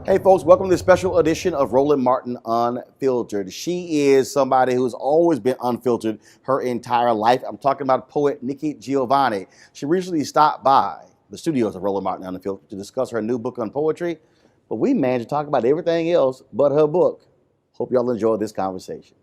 Hey folks, welcome to this special edition of Roland Martin Unfiltered. She is somebody who's always been unfiltered her entire life. I'm talking about poet Nikki Giovanni. She recently stopped by the studios of Roland Martin Unfiltered to discuss her new book on poetry, but we managed to talk about everything else but her book. Hope y'all enjoy this conversation.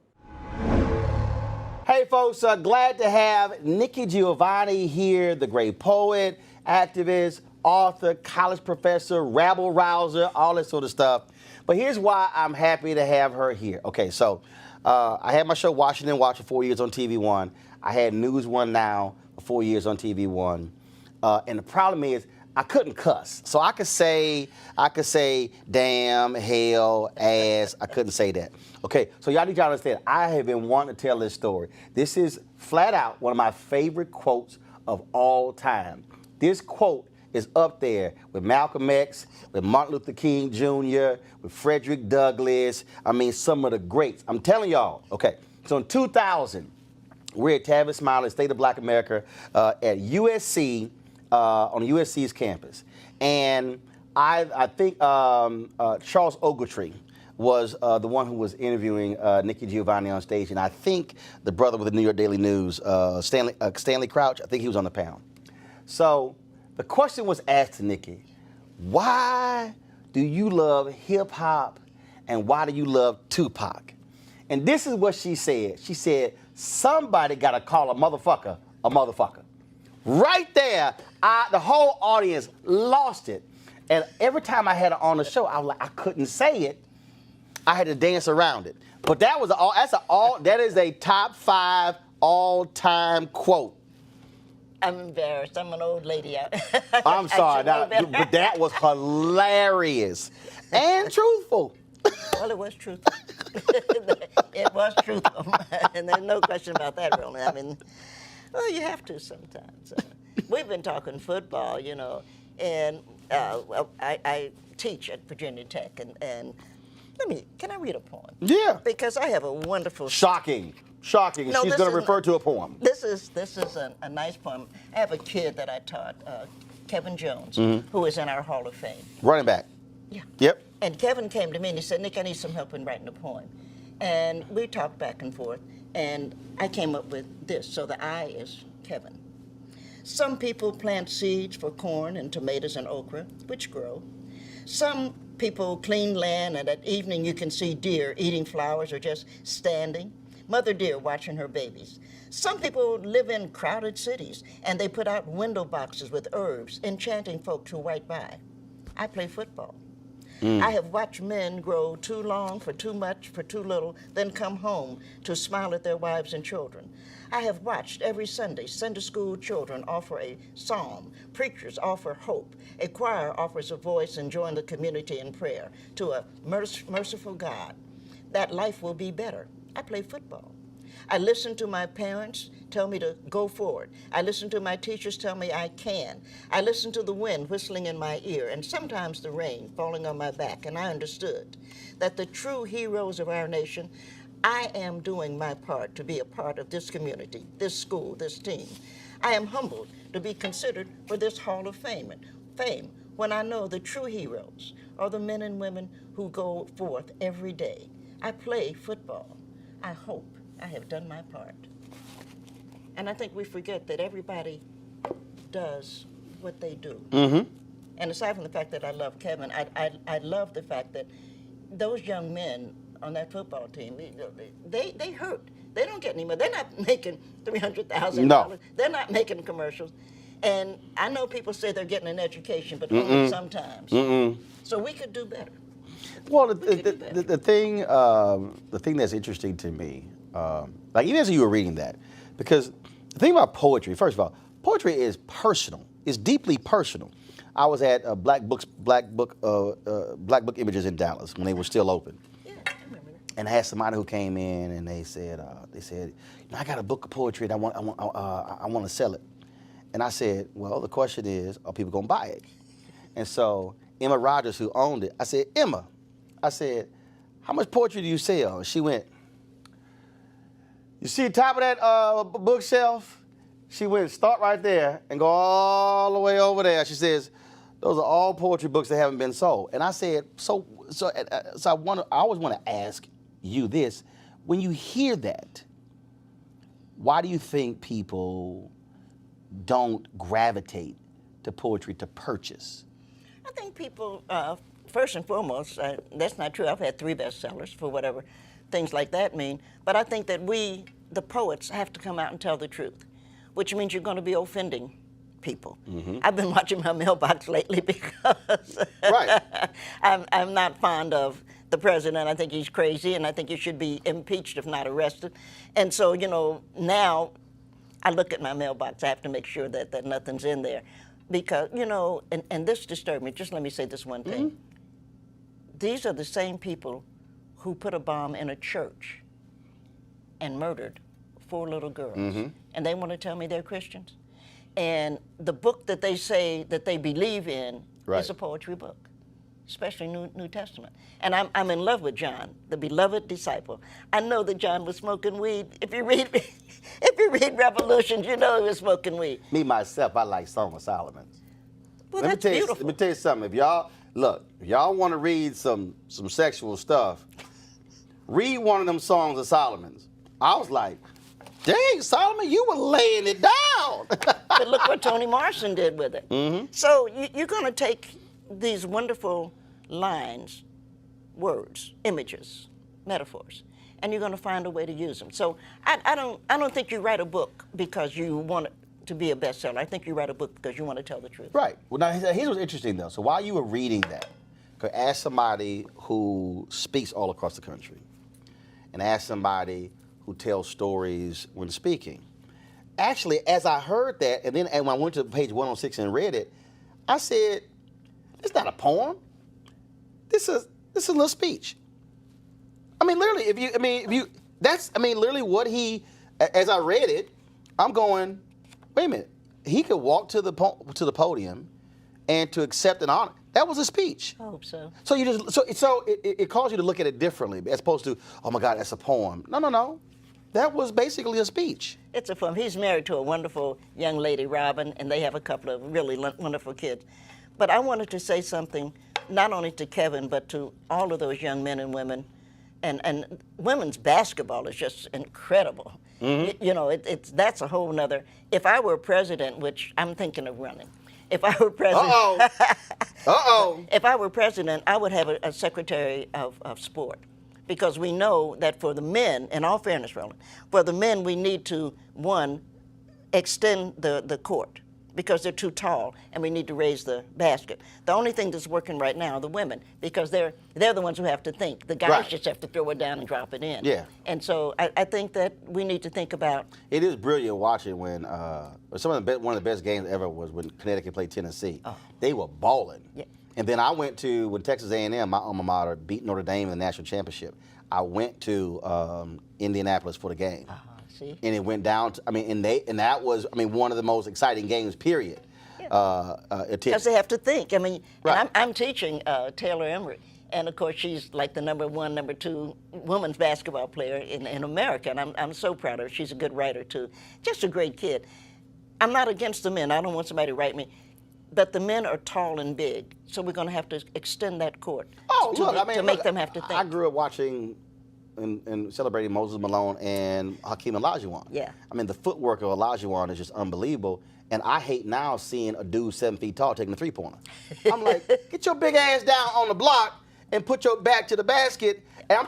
Hey folks, glad to have Nikki Giovanni here, the great poet, activist, author, college professor, rabble rouser, all that sort of stuff. But here's why I'm happy to have her here. Okay, so I had my show Washington Watch for 4 years on TV One. I had News One Now for 4 years on TV One. And the problem is I couldn't cuss. So I could say damn, hell, ass. I couldn't say that. Okay, so y'all need to understand, I have been wanting to tell this story. This is flat out one of my favorite quotes of all time. This quote is up there with Malcolm X, with Martin Luther King Jr., with Frederick Douglass. I mean, some of the greats. I'm telling y'all, okay, so in 2000, we're at Tavis Smiley, State of Black America, at USC, on USC's campus. And I think Charles Ogletree was the one who was interviewing Nikki Giovanni on stage, and I think the brother with the New York Daily News, Stanley Crouch, I think he was on the panel. So the question was asked to Nikki, why do you love hip hop and why do you love Tupac? And this is what she said. She said, somebody got to call a motherfucker a motherfucker. Right there, the whole audience lost it. And every time I had her on the show, I was like, I couldn't say it. I had to dance around it. But that is a top 5 all-time quote. I'm embarrassed. I'm an old lady. I'm sorry, but that was hilarious and truthful. Well, it was truthful. It was truthful, and there's no question about that, Roland. I mean, well, you have to sometimes. We've been talking football, you know, and I teach at Virginia Tech, and can I read a poem? Yeah. Because I have a wonderful. Shocking. No, she's going to refer to a poem. This is a nice poem. I have a kid that I taught, Kevin Jones, who is in our Hall of Fame. Running back. Yeah. Yep. And Kevin came to me and he said, Nick, I need some help in writing a poem. And we talked back and forth, and I came up with this. So the I is Kevin. Some people plant seeds for corn and tomatoes and okra, which grow. Some people clean land, and at evening you can see deer eating flowers or just standing. Mother deer watching her babies. Some people live in crowded cities, and they put out window boxes with herbs, enchanting folks who write by. I play football. I have watched men grow too long for too much, for too little, then come home to smile at their wives and children. I have watched every Sunday school children offer a psalm, preachers offer hope, a choir offers a voice and join the community in prayer to a merciful God. That life will be better. I play football. I listen to my parents tell me to go forward. I listen to my teachers tell me I can. I listen to the wind whistling in my ear and sometimes the rain falling on my back, and I understood that the true heroes of our nation, I am doing my part to be a part of this community, this school, this team. I am humbled to be considered for this Hall of Fame when I know the true heroes are the men and women who go forth every day. I play football. I hope I have done my part. And I think we forget that everybody does what they do. Mm-hmm. And aside from the fact that I love Kevin, I love the fact that those young men on that football team, they hurt. They don't get any money. They're not making $300,000. No. They're not making commercials. And I know people say they're getting an education, but only sometimes. So we could do better. Well, the thing that's interesting to me, like even as you were reading that, because the thing about poetry, first of all, poetry is personal. It's deeply personal. I was at Black Book Images in Dallas when they were still open. Yeah, I remember that. And I had somebody who came in and they said, I got a book of poetry and I want to sell it. And I said, well, the question is, are people gonna buy it? And so Emma Rogers, who owned it, I said, Emma, how much poetry do you sell? And she went, you see the top of that bookshelf? She went, start right there and go all the way over there. She says, those are all poetry books that haven't been sold. And I said, so I always want to ask you this. When you hear that, why do you think people don't gravitate to poetry to purchase? I think people, first and foremost, that's not true. I've had 3 bestsellers for whatever things like that mean. But I think that we, the poets, have to come out and tell the truth, which means you're going to be offending people. I've been watching my mailbox lately because Right. I'm not fond of the president. I think he's crazy, and I think he should be impeached if not arrested. And so, now I look at my mailbox. I have to make sure that nothing's in there. Because, and this disturbed me. Just let me say this one thing. These are the same people who put a bomb in a church and murdered 4 little girls. And they want to tell me they're Christians. And the book that they say that they believe in is a poetry book, especially New Testament. And I'm in love with John, the beloved disciple. I know that John was smoking weed. If you read Revolutions, you know he was smoking weed. Me, myself, I like Song of Solomon. Well, that's beautiful. Let me tell you something. If y'all want to read some sexual stuff, read one of them Songs of Solomon's. I was like, dang, Solomon, you were laying it down. But look what Toni Morrison did with it. So you're going to take these wonderful lines, words, images, metaphors, and you're going to find a way to use them. So I don't think you write a book because you want it to be a bestseller. I think you write a book because you want to tell the truth. Right. Well, now here's what's interesting though. So while you were reading that, ask somebody who speaks all across the country, and ask somebody who tells stories when speaking. Actually, as I heard that, and when I went to page 106 and read it, I said, "It's not a poem. This is a little speech." I mean, literally, literally what he. As I read it, I'm going, wait a minute. He could walk to the podium, and to accept an honor. That was a speech. I hope so. So it calls you to look at it differently, as opposed to, oh my God, that's a poem. No. That was basically a speech. It's a poem. He's married to a wonderful young lady, Robin, and they have a couple of really wonderful kids. But I wanted to say something, not only to Kevin, but to all of those young men and women. And women's basketball is just incredible. That's a whole nother. If I were president, which I'm thinking of running, if I were president, if I were president, I would have a secretary of sport, because we know that for the men, in all fairness, Roland, for the men we need to, one, extend the court because they're too tall, and we need to raise the basket. The only thing that's working right now are the women, because they're the ones who have to think. The guys Right. just have to throw it down and drop it in. Yeah. And so I think that we need to think about. It is brilliant watching when one of the best games ever was when Connecticut played Tennessee. Oh. They were balling. Yeah. And then I went to when Texas A&M, my alma mater, beat Notre Dame in the national championship. I went to Indianapolis for the game. See? And it went down to, and that was one of the most exciting games, period. Because they have to think. Right. And I'm teaching Taylor Emery, and of course she's like the number 1, number 2 women's basketball player in America, and I'm so proud of her. She's a good writer too. Just a great kid. I'm not against the men. I don't want somebody to write me. But the men are tall and big, so we're going to have to extend that court to make them have to think. I grew up watching and celebrating Moses Malone and Hakeem Olajuwon. Yeah. The footwork of Olajuwon is just unbelievable. And I hate now seeing a dude 7 feet tall taking a three-pointer. I'm like, get your big ass down on the block and put your back to the basket. And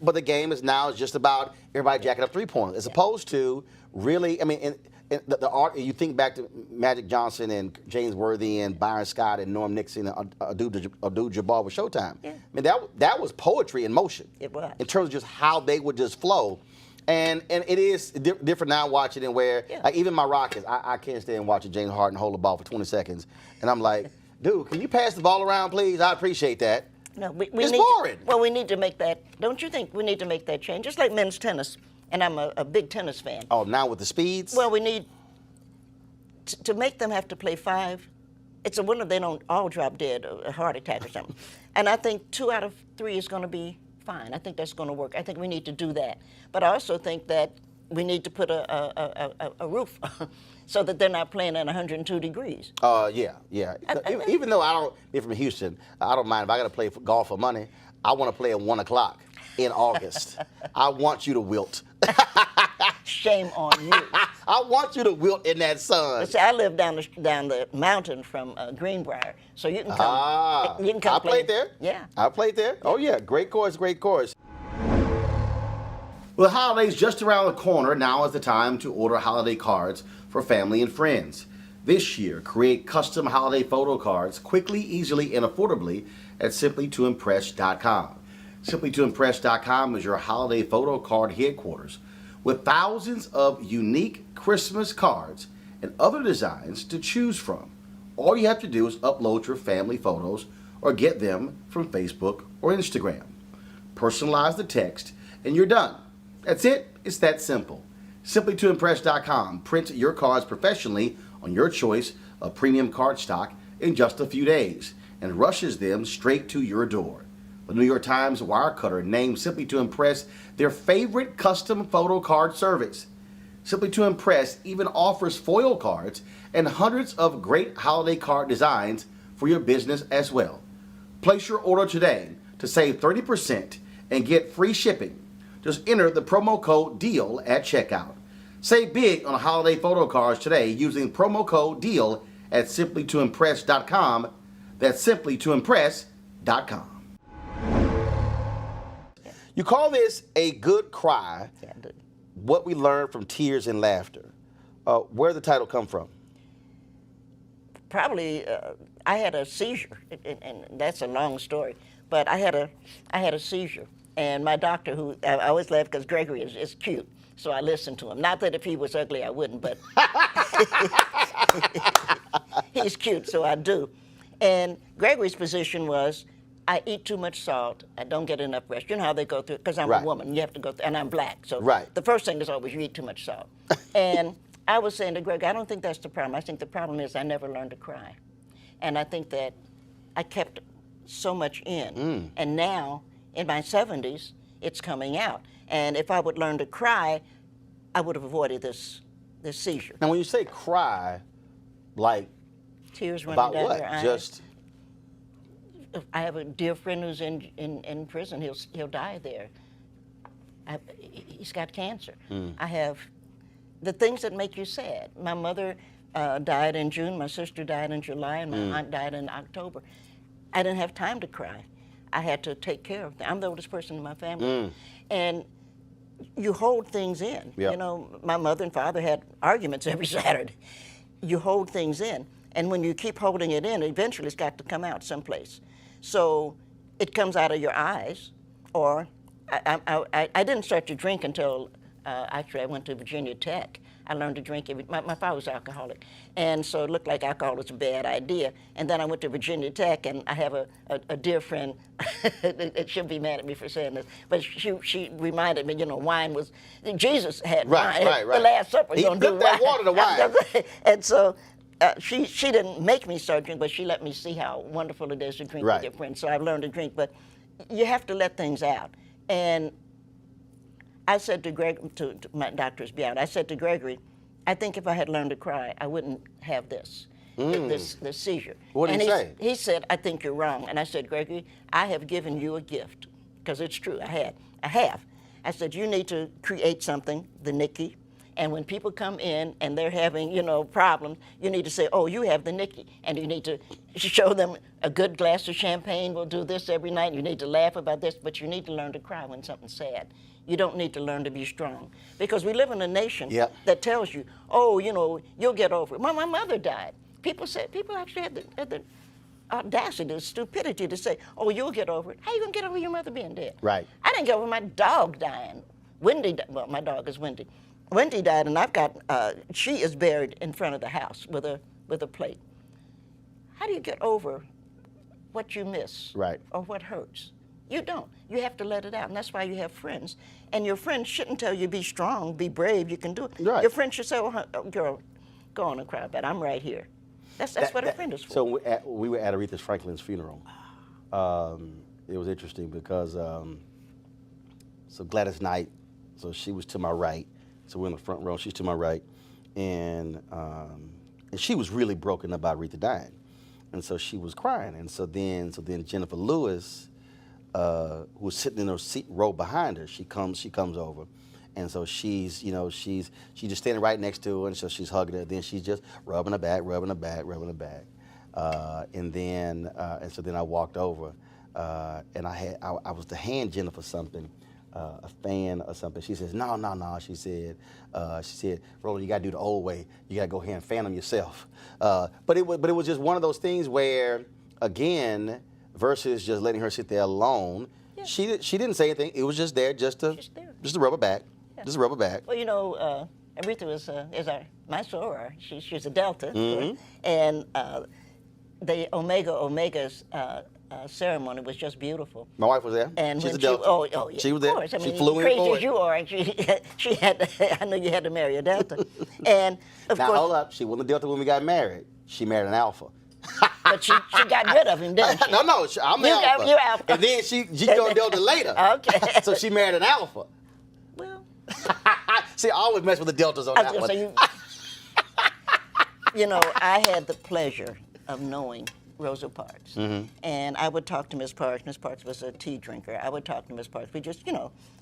but the game is now just about everybody jacking up three-pointers, as opposed to really, the art. You think back to Magic Johnson and James Worthy and Byron Scott and Norm Nixon and Abdul-Jabbar with Showtime. Yeah. That was poetry in motion. It was. In terms of just how they would just flow. And it is different now watching it where, like, even my Rockets, I can't stand watching James Harden hold the ball for 20 seconds. And I'm like, dude, can you pass the ball around, please? I appreciate that. No, it's boring. We need to make that, don't you think we need to make that change? Just like men's tennis, and I'm a big tennis fan. Oh, now with the speeds? Well, we need to make them have to play 5. It's a wonder they don't all drop dead, a heart attack or something. And I think 2 out of 3 is going to be fine. I think that's going to work. I think we need to do that. But I also think that we need to put a roof so that they're not playing at 102 degrees. Yeah. Even though I don't be from Houston, I don't mind if I got to play golf for money. I want to play at 1 o'clock in August. I want you to wilt. Shame on you. I want you to wilt in that sun. But see, I live down the mountain from Greenbrier, so you can come. You can come. I played there. Yeah. I played there. Oh yeah, great course, great course. Well, the holiday's just around the corner. Now is the time to order holiday cards for family and friends. This year, create custom holiday photo cards quickly, easily, and affordably at simplytoimpress.com. Simplytoimpress.com is your holiday photo card headquarters, with thousands of unique Christmas cards and other designs to choose from. All you have to do is upload your family photos or get them from Facebook or Instagram. Personalize the text and you're done. That's it. It's that simple. Simplytoimpress.com. Print your cards professionally on your choice of premium cardstock in just a few days and rushes them straight to your door. The New York Times Wirecutter named Simply to Impress their favorite custom photo card service. Simply to Impress even offers foil cards and hundreds of great holiday card designs for your business as well. Place your order today to save 30% and get free shipping. Just enter the promo code DEAL at checkout. Save big on holiday photo cards today using promo code DEAL at simplytoimpress.com. That's simplytoimpress.com. You call this a good cry. Yeah, I do. What we learned from tears and laughter. Where did the title come from? Probably, I had a seizure, and that's a long story. But I had a seizure, and my doctor, who I always laugh because Gregory is cute, so I listened to him. Not that if he was ugly I wouldn't, but he's cute, so I do. And Gregory's position was, I eat too much salt. I don't get enough rest. You know how they go through it, because I'm Right. a woman. You have to go through, and I'm black. So Right. the first thing is always you eat too much salt. And I was saying to Greg, I don't think that's the problem. I think the problem is I never learned to cry. And I think that I kept so much in. And now, in my 70s, it's coming out. And if I would learn to cry, I would have avoided this seizure. Now, when you say cry, like, Tears running about down what? your eyes. Just, I have a dear friend who's in prison. He'll die there. He's got cancer. I have the things that make you sad. My mother died in June. My sister died in July, and my aunt died in October. I didn't have time to cry. I had to take care of them. I'm the oldest person in my family, and you hold things in. Yep. You know, my mother and father had arguments every Saturday. you hold things in. And when you keep holding it in, eventually it's got to come out someplace. So it comes out of your eyes, or I didn't start to drink until actually I went to Virginia Tech. I learned to drink my father was alcoholic, and so it looked like alcohol was a bad idea. And then I went to Virginia Tech, and I have a dear friend, she'll be mad at me for saying this, but she reminded me, wine was, Jesus had wine. Right. The Last Supper. He flipped that water to wine. And so she didn't make me start drinking, but she let me see how wonderful it is to drink with your friends. So I've learned to drink, but you have to let things out. And I said to my doctors beyond, I said to Gregory, I think if I had learned to cry, I wouldn't have this seizure. What did he say? He said, I think you're wrong. And I said, Gregory, I have given you a gift, because it's true, I have. I said, you need to create something, the Nikki, and when people come in and they're having, problems, you need to say, oh, you have the Nikki, and you need to show them a good glass of champagne. We'll do this every night. You need to laugh about this, but you need to learn to cry when something's sad. You don't need to learn to be strong, because we live in a nation that tells you, oh, you'll get over it. My mother died. People actually had the audacity, the stupidity to say, oh, you'll get over it. How are you going to get over your mother being dead? Right. I didn't get over my dog dying. Well, my dog is Wendy. Wendy died, and I've got, she is buried in front of the house with a plate. How do you get over what you miss or what hurts? You don't. You have to let it out, and that's why you have friends. And your friends shouldn't tell you, be strong, be brave, you can do it. Right. Your friends should say, oh, girl, go on and cry about it. I'm right here. That's what a friend is for. So we were at Aretha Franklin's funeral. It was interesting because, so Gladys Knight, so she was to my right. So we're in the front row, she's to my right. And she was really broken up by Aretha dying. And so she was crying. And so then Jennifer Lewis, who was sitting in her row behind her, she comes over. And so she's just standing right next to her, and so she's hugging her. Then she's just rubbing her back. And so then I walked over, and I was to hand Jennifer something, a fan or something. She says, no. She said, Roland, you got to do the old way. You got to go ahead and fan them yourself. But it was just one of those things where, again, versus just letting her sit there alone, she didn't say anything. It was just there just to rub her back. Yeah. Just rub her back. Well, Aretha is my soror. She's a Delta, Mm-hmm. and the Omega's ceremony was just beautiful. My wife was there. And she's when a Delta. yeah, she was of there. course. I mean, she flew in crazy for as you are, and she had. I knew you had to marry a Delta, and of now, course. hold up. She wasn't a Delta when we got married. She married an Alpha. But she got rid of him, didn't she? No, I'm the Alpha. You're Alpha. And then she joined Delta later. Okay. So she married an Alpha. Well. See, I always mess with the Deltas on that one. I had the pleasure of knowing Rosa Parks. Mm-hmm. And I would talk to Miss Parks. Miss Parks was a tea drinker. I would talk to Miss Parks. We just,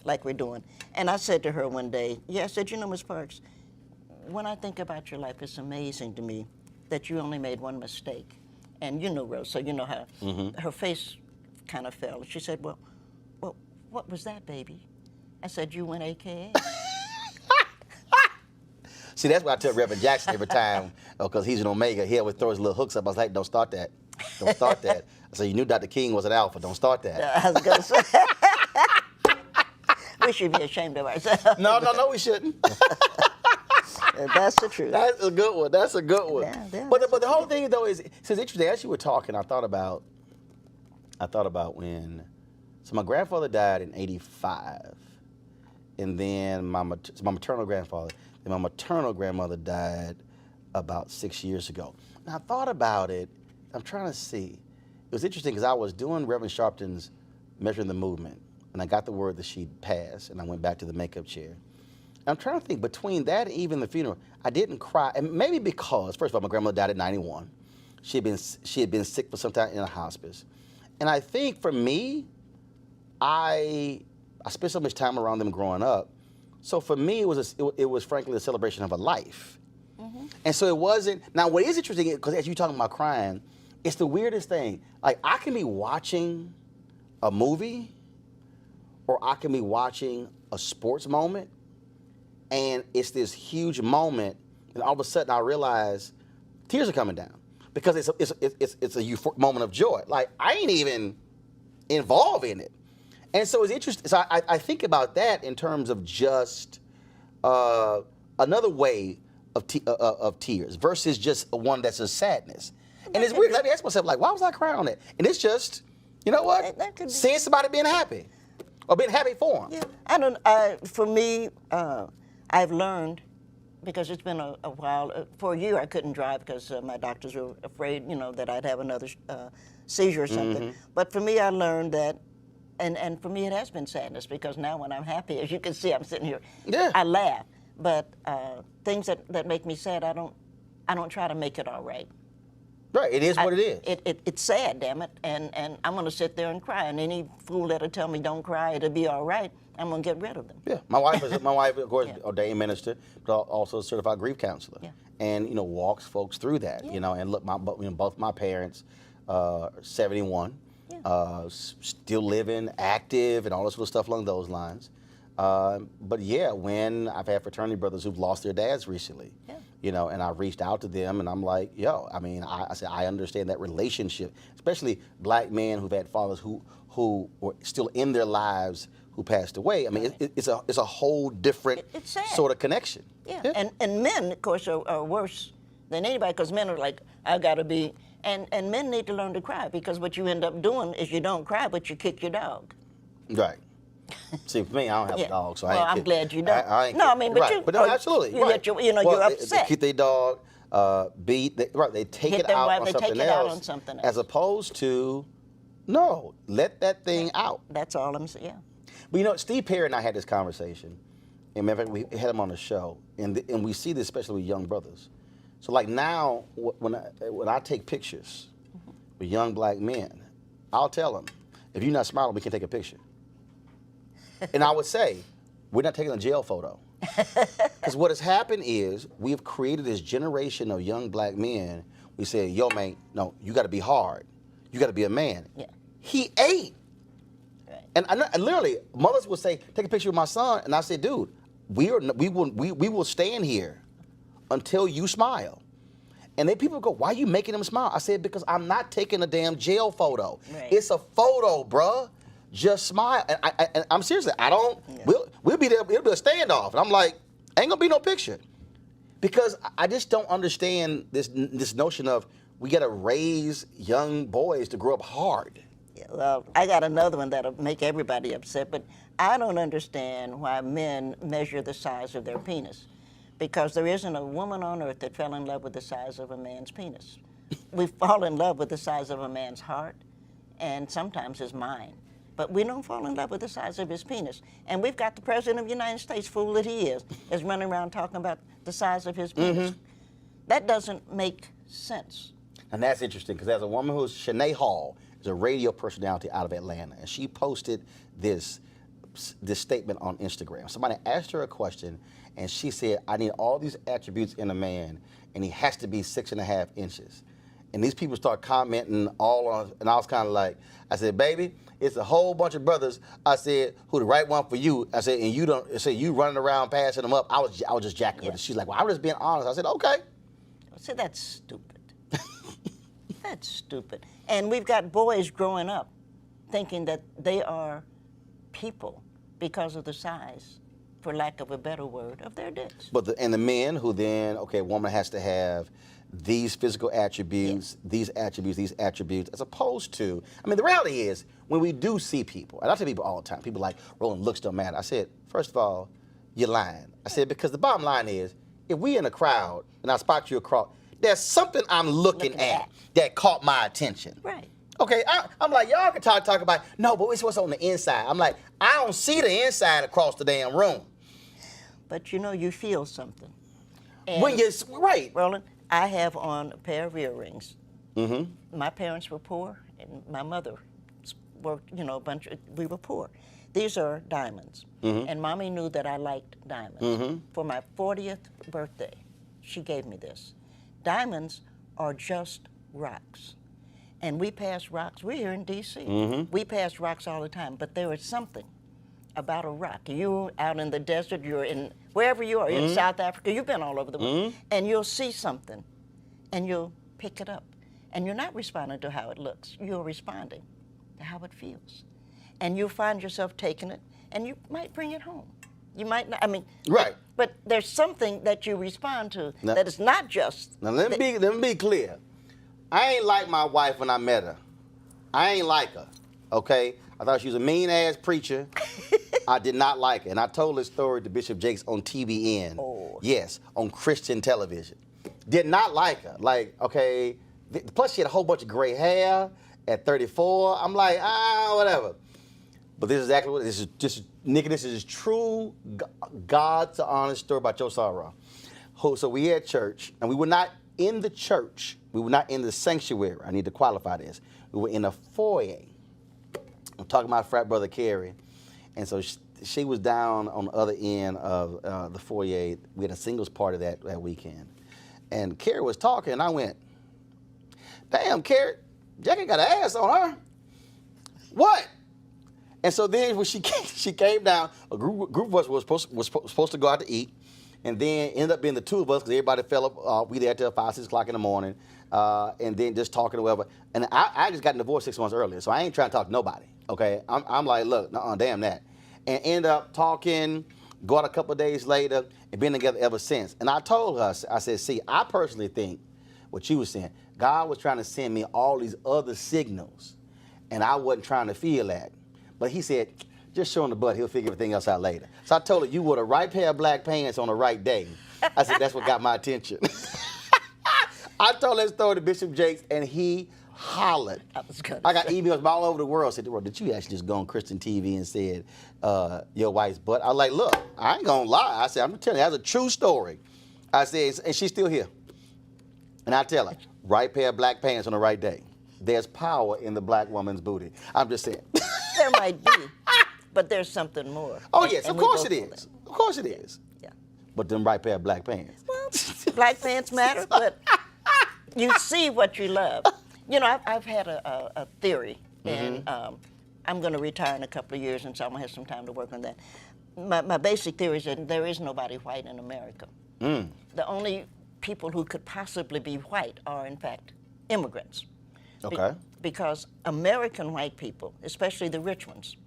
like we're doing. And I said to her one day, I said, Miss Parks, when I think about your life, it's amazing to me that you only made one mistake. And you know Rose, so you know how her face kind of fell. She said, well, what was that, baby? I said, you went AKA. See, that's why I tell Reverend Jackson every time, because he's an Omega, he always throws his little hooks up. I was like, don't start that. Don't start that. I said, you knew Dr. King was an Alpha. Don't start that. I was going to say. We should be ashamed of ourselves. No, we shouldn't. That's the truth. That's a good one. That's a good one. Yeah, but the whole thing, though, is interesting. As you were talking, I thought about when, so my grandfather died in '85, and then my maternal grandfather, and my maternal grandmother died about 6 years ago. And I thought about it. I'm trying to see. It was interesting because I was doing Reverend Sharpton's Measuring the Movement, and I got the word that she'd passed, and I went back to the makeup chair. I'm trying to think, between that and even the funeral, I didn't cry, and maybe because, first of all, my grandmother died at 91. She had been sick for some time in a hospice. And I think for me, I spent so much time around them growing up. So for me, it was frankly a celebration of a life. Mm-hmm. And so it wasn't, now what is interesting, because as you're talking about crying, it's the weirdest thing. Like, I can be watching a movie, or I can be watching a sports moment, and it's this huge moment, and all of a sudden I realize, tears are coming down because it's a moment of joy. Like, I ain't even involved in it. And so it's interesting. So I think about that in terms of just another way of tears versus just one that's a sadness. And it's weird. Let me ask myself, like, why was I crying on that? And it's just, you know what? Seeing somebody being happy or being happy for them. Yeah, I don't. For me, I've learned, because it's been a while. For a year, I couldn't drive because my doctors were afraid, that I'd have another seizure or something. But for me, I learned that, and for me, it has been sadness, because now when I'm happy, as you can see, I'm sitting here, I laugh. But things that make me sad, I don't try to make it all right. Right, it is what it is. It's sad, damn it, and I'm going to sit there and cry. And any fool that'll tell me don't cry, it'll be all right, I'm going to get rid of them. Yeah, my wife, of course, ordained minister, but also a certified grief counselor, and walks folks through that. And look, both my parents, 71, still living, active, and all this sort of stuff along those lines. But yeah, when I've had fraternity brothers who've lost their dads recently, and I reached out to them, and I'm like, I said, I understand that relationship, especially black men who've had fathers who were still in their lives who passed away. I mean, it's a whole different sort of connection. Yeah. And men, of course, are worse than anybody, because men are like, I gotta be, and men need to learn to cry, because what you end up doing is you don't cry, but you kick your dog. Right. See, for me, I don't have a dog, so I'm glad you don't. But no, absolutely. You're upset. They keep their dog, beat. They take it out on something else, as opposed to, no, let that thing out. That's all I'm saying. Yeah. But Steve Perry and I had this conversation, and in fact, we had him on the show, and we see this especially with young brothers. So like now, when I take pictures with young black men, I'll tell them, if you're not smiling, we can take a picture. And I would say, we're not taking a jail photo. Because what has happened is we've created this generation of young black men. We say, yo, man, no, you got to be hard. You got to be a man. Yeah. He ate. Right. And literally, mothers would say, take a picture of my son. And I said, dude, we will stand here until you smile. And then people go, why are you making them smile? I said, because I'm not taking a damn jail photo. Right. It's a photo, bruh. Just smile. And I'm seriously, we'll be there, it'll be a standoff. And I'm like, ain't gonna be no picture. Because I just don't understand this notion of we gotta raise young boys to grow up hard. Yeah, well, I got another one that'll make everybody upset, but I don't understand why men measure the size of their penis. Because there isn't a woman on earth that fell in love with the size of a man's penis. We fall in love with the size of a man's heart, and sometimes his mind. But we don't fall in love with the size of his penis. And we've got the President of the United States, fool that he is running around talking about the size of his penis. That doesn't make sense. And that's interesting, because there's a woman who's, Shanae Hall, is a radio personality out of Atlanta, and she posted this statement on Instagram. Somebody asked her a question, and she said, I need all these attributes in a man, and he has to be 6.5 inches. And these people start commenting all on, and I was kind of like, I said, baby, it's a whole bunch of brothers, I said, who the right one for you. I said, and you don't, I said, you running around passing them up. I was just jacking with it. She's like, well, I was just being honest. I said, okay. See, that's stupid. That's stupid. And we've got boys growing up thinking that they are people because of the size, for lack of a better word, of their dicks. But the men who then, okay, a woman has to have these physical attributes, these attributes, as opposed to, I mean, the reality is, when we do see people, and I tell people all the time, people like, Roland, looks don't matter. I said, first of all, you're lying. I said, because the bottom line is, if we in a crowd and I spot you across, there's something I'm looking at that caught my attention. Right. Okay, I'm like, y'all can talk about, no, but it's what's on the inside. I'm like, I don't see the inside across the damn room. But you feel something. And when you're, right. Roland, I have on a pair of earrings. My parents were poor, and my mother worked, we were poor. These are diamonds. And Mommy knew that I liked diamonds. For my 40th birthday, she gave me this. Diamonds are just rocks. And we pass rocks, we're here in D.C. We pass rocks all the time, but there is something about a rock. You out in the desert, you're in, wherever you are, in South Africa, you've been all over the world, and you'll see something, and you'll pick it up. And you're not responding to how it looks. You're responding to how it feels. And you'll find yourself taking it, and you might bring it home. You might not, I mean, Right. But there's something that you respond to Now- that is not just. Now let me be clear. I ain't like my wife when I met her. I ain't like her. Okay? I thought she was a mean ass preacher. I did not like her. And I told this story to Bishop Jakes on TVN. Oh. Yes, on Christian television. Did not like her. Like, okay. Plus, she had a whole bunch of gray hair at 34. I'm like, whatever. But this is exactly what this is. Just Nikki, this is true God's honest story about your sorrow. So we at church, and we were not in the church. We were not in the sanctuary. I need to qualify this. We were in a foyer. I'm talking about frat brother Carrie, and so she was down on the other end of the foyer. We had a singles party that weekend, and Carrie was talking, and I went, "Damn, Carrie, Jackie got an ass on her. What?" And so then when she came down, a group of us was supposed to go out to eat, and then ended up being the two of us because everybody fell up. We there till 5, 6 o'clock in the morning, and then just talking or whatever. And I just got divorced 6 months earlier, so I ain't trying to talk to nobody. Okay, I'm like, look, damn that, and end up talking. Go out a couple of days later, and been together ever since. And I told her, I said, see, I personally think what you were saying, God was trying to send me all these other signals, and I wasn't trying to feel that. But he said, just show him the butt, he'll figure everything else out later. So I told her, you wore the right pair of black pants on the right day. I said, that's what got my attention. I told that story to Bishop Jakes, and he hollered. I got emails from all over the world. I said, well, did you actually just go on Christian TV and said your wife's butt? I was like, look, I ain't gonna lie. I said, I'm telling you, that's a true story. I said, and she's still here. And I tell her, right pair of black pants on the right day. There's power in the black woman's booty. I'm just saying. There might be, but there's something more. Oh, yes, of course it is. Of course it is. Yeah. But them right pair of black pants. Well, black pants matter, but you see what you love. You know, I've had a theory, and I'm going to retire in a couple of years, and so I'm going to have some time to work on that. My basic theory is that there is nobody white in America. The only people who could possibly be white are, in fact, immigrants. Okay. Because American white people, especially the rich ones,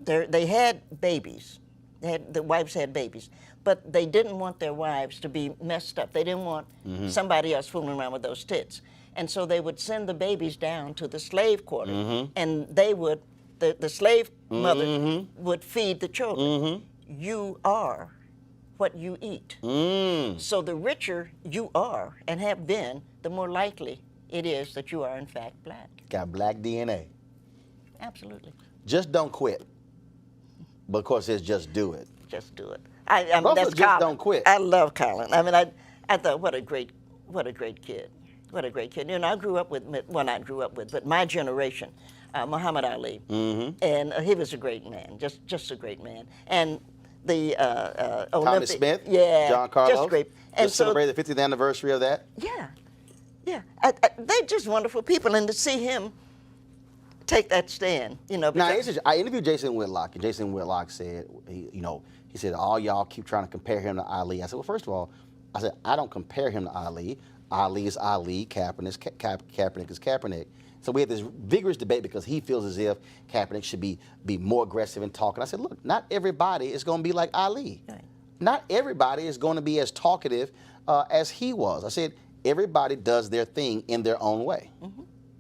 they had babies. The wives had babies, but they didn't want their wives to be messed up. They didn't want somebody else fooling around with those tits. And so they would send the babies down to the slave quarter, and they would, the slave mother would feed the children. You are what you eat. So the richer you are and have been, the more likely it is that you are in fact black. Got black DNA. Absolutely. Just don't quit. But of course, it's just do it. Just do it. I mean, Both that's of us just Colin. don't quit. I love Colin. I mean, I thought, what a great kid. What a great kid. You know, I grew up with, well, not grew up with, but my generation, Muhammad Ali. And he was a great man, just a great man. And the Tommy Smith, yeah, John Carlos, just great. And just celebrated the 50th anniversary of that. Yeah, yeah. They're just wonderful people, and to see him take that stand, you know. Now, I interviewed Jason Whitlock, and Jason Whitlock said, he said, all y'all keep trying to compare him to Ali. I said, well, first of all, I said, I don't compare him to Ali. Ali is Ali, Kaepernick is Kaepernick. So we had this vigorous debate because he feels as if Kaepernick should be more aggressive in talking. I said, look, not everybody is going to be like Ali. Right. Not everybody is going to be as talkative as he was. I said, everybody does their thing in their own way.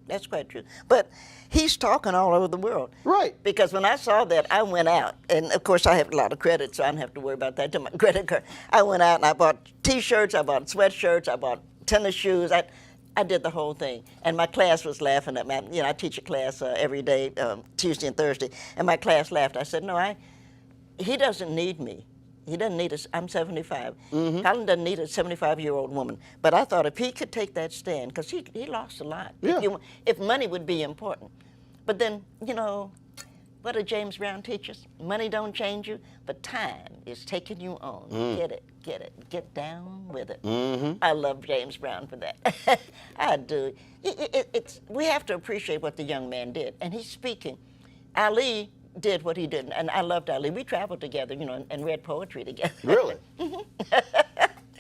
That's quite true. But he's talking all over the world. Right. Because when I saw that, I went out. And, of course, I have a lot of credit, so I don't have to worry about that to my credit card. I went out and I bought T-shirts, I bought sweatshirts, I bought tennis shoes. I did the whole thing. And my class was laughing at me. You know, I teach a class every day, Tuesday and Thursday. And my class laughed. I said, no, he doesn't need me. He doesn't need us. I'm 75. Colin doesn't need a 75-year-old woman. But I thought if he could take that stand, because he lost a lot. Yeah. If money would be important. But then, you know, what did James Brown teach us? Money don't change you, but time is taking you on. Get it, get down with it. I love James Brown for that. I do. We have to appreciate what the young man did. And he's speaking. Ali did what he did, and I loved Ali. We traveled together, you know, and read poetry together. Really?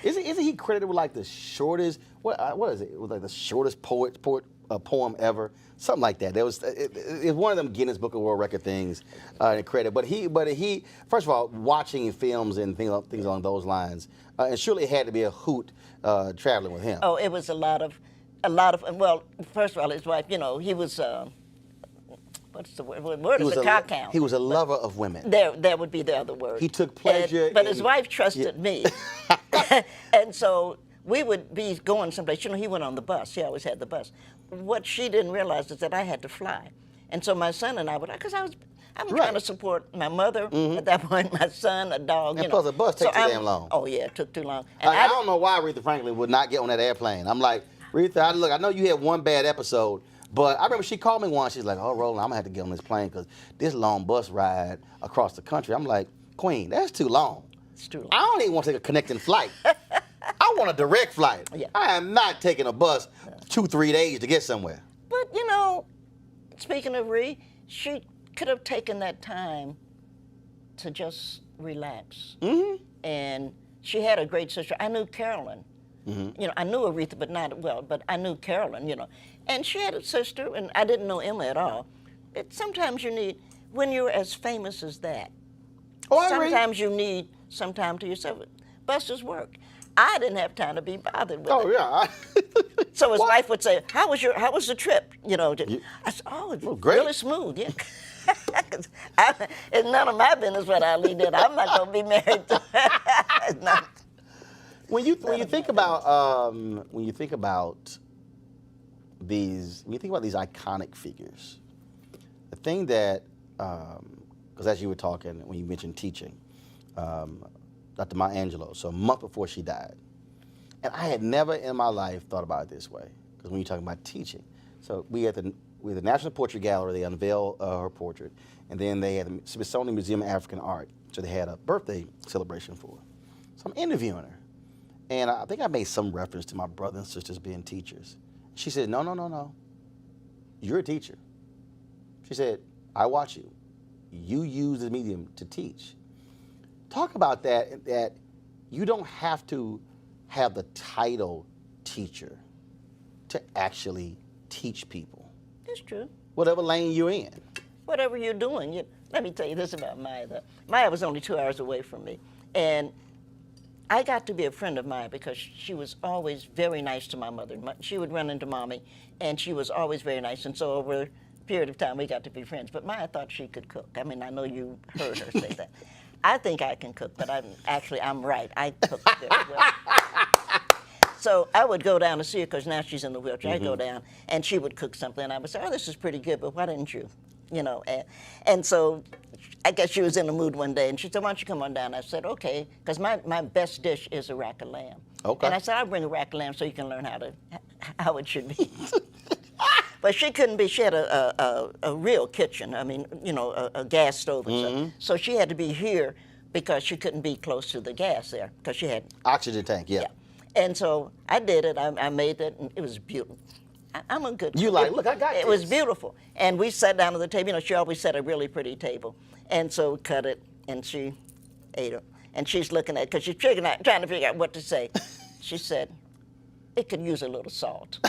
Isn't he credited with like the shortest? What is it? It was like the shortest poem ever, something like that. There was it's one of them Guinness Book of World Record things in credit. But he first of all, watching films and things along those lines, and surely it had to be a hoot traveling with him. Oh, it was a lot of. Well, first of all, his wife. You know, he was. What's the word? What word is a cock hound? He was a lover of women. That would be the other word. He took pleasure. But his wife trusted me, and so we would be going someplace. You know, he went on the bus. He always had the bus. What she didn't realize is that I had to fly, and so my son and I would, because I'm trying to support my mother at that point, my son, a dog. And plus, the bus takes too damn long. Oh yeah, it took too long. And I don't know why Aretha Franklin would not get on that airplane. I'm like, Aretha, look, I know you had one bad episode. But I remember she called me once. She's like, "Oh, Roland, I'm gonna have to get on this plane because this long bus ride across the country." I'm like, "Queen, that's too long. It's too long. I don't even want to take a connecting flight. I want a direct flight. Yeah. I am not taking a bus 2-3 days to get somewhere." But you know, speaking of Ree, she could have taken that time to just relax. And she had a great sister. I knew Carolyn. You know, I knew Aretha, but not well. But I knew Carolyn. You know, and she had a sister, and I didn't know Emma at all. Sometimes you need, when you're as famous as that. Sometimes you need some time to yourself. Buster's work. I didn't have time to be bothered with it. Oh yeah. So his wife would say, "How was the trip?" You know, I said, "Oh, it's great. really smooth." Yeah. It's none of my business what Ali did. I'm not gonna be married to her. When you think about these iconic figures, the thing that because as you were talking when you mentioned teaching, Dr. Maya Angelou, so a month before she died, and I had never in my life thought about it this way, because when you're talking about teaching, so we had the National Portrait Gallery, they unveiled her portrait, and then they had the Smithsonian Museum of African Art, so they had a birthday celebration for her. So I'm interviewing her. And I think I made some reference to my brothers and sisters being teachers. She said, no. You're a teacher. She said, I watch you. You use the medium to teach. Talk about that you don't have to have the title teacher to actually teach people. It's true. Whatever lane you're in. Whatever you're doing. Let me tell you this about Maya, though. Maya was only 2 hours away from me. And I got to be a friend of Maya because she was always very nice to my mother. She would run into Mommy, and she was always very nice. And so over a period of time, we got to be friends. But Maya thought she could cook. I mean, I know you heard her say that. I think I can cook, but I'm right. I cook very well. So I would go down to see her because now she's in the wheelchair. I'd go down, and she would cook something, and I would say, "Oh, this is pretty good, but why didn't you?" You know, and so I guess she was in the mood one day, and she said, "Why don't you come on down?" I said, "Okay," because my best dish is a rack of lamb. Okay. And I said, "I'll bring a rack of lamb so you can learn how it should be." But she couldn't be. She had a real kitchen. I mean, you know, a gas stove and stuff. So she had to be here because she couldn't be close to the gas there because she had Oxygen tank, yeah. And so I did it. I made it, and it was beautiful. I'm a good. You like, look, I got it. It was beautiful. And we sat down at the table. You know, she always set a really pretty table. And so cut it, and she ate it. And she's looking at it, because she's trying to figure out what to say. She said, "It could use a little salt."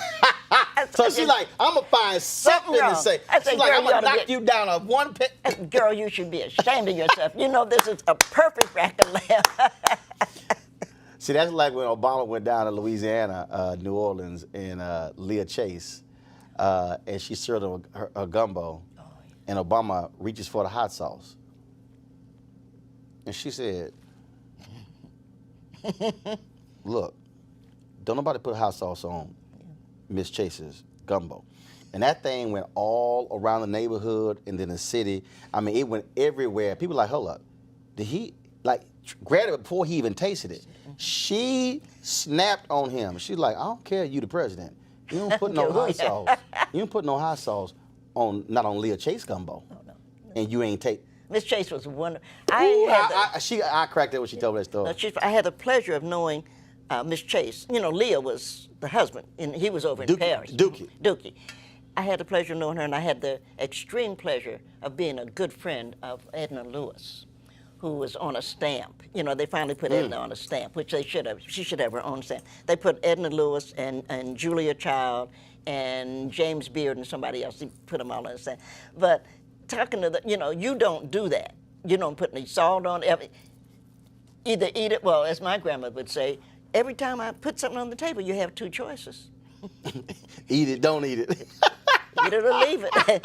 So she's like, "I'm going to find something to say." I said, she's like, "I'm going to knock you down on one pit." Girl, you should be ashamed of yourself. You know, this is a perfect rack of lamb. See, that's like when Obama went down to Louisiana, New Orleans, and Leah Chase, and she served her gumbo, and Obama reaches for the hot sauce. And she said, "Look, don't nobody put hot sauce on Miss Chase's gumbo." And that thing went all around the neighborhood and then the city. I mean, it went everywhere. People were like, "Hold up, did he, like, grabbed it before he even tasted it?" She snapped on him. She's like, "I don't care, you the president. You don't put no hot sauce. You don't put no hot sauce on, not on Leah Chase gumbo. No. And you ain't take." Miss Chase was wonderful. I cracked it when she told me that story. I had the pleasure of knowing Miss Chase. You know, Leah was the husband, and he was over in Paris. Dookie. I had the pleasure of knowing her, and I had the extreme pleasure of being a good friend of Edna Lewis, who was on a stamp. You know, they finally put Edna on a stamp, which they should have. She should have her own stamp. They put Edna Lewis and Julia Child and James Beard and somebody else. They put them all on a stamp. But talking to the, you know, you don't do that. You don't put any salt on it. Either eat it, well, as my grandmother would say, every time I put something on the table, you have two choices. Eat it, don't eat it. Eat it or leave it.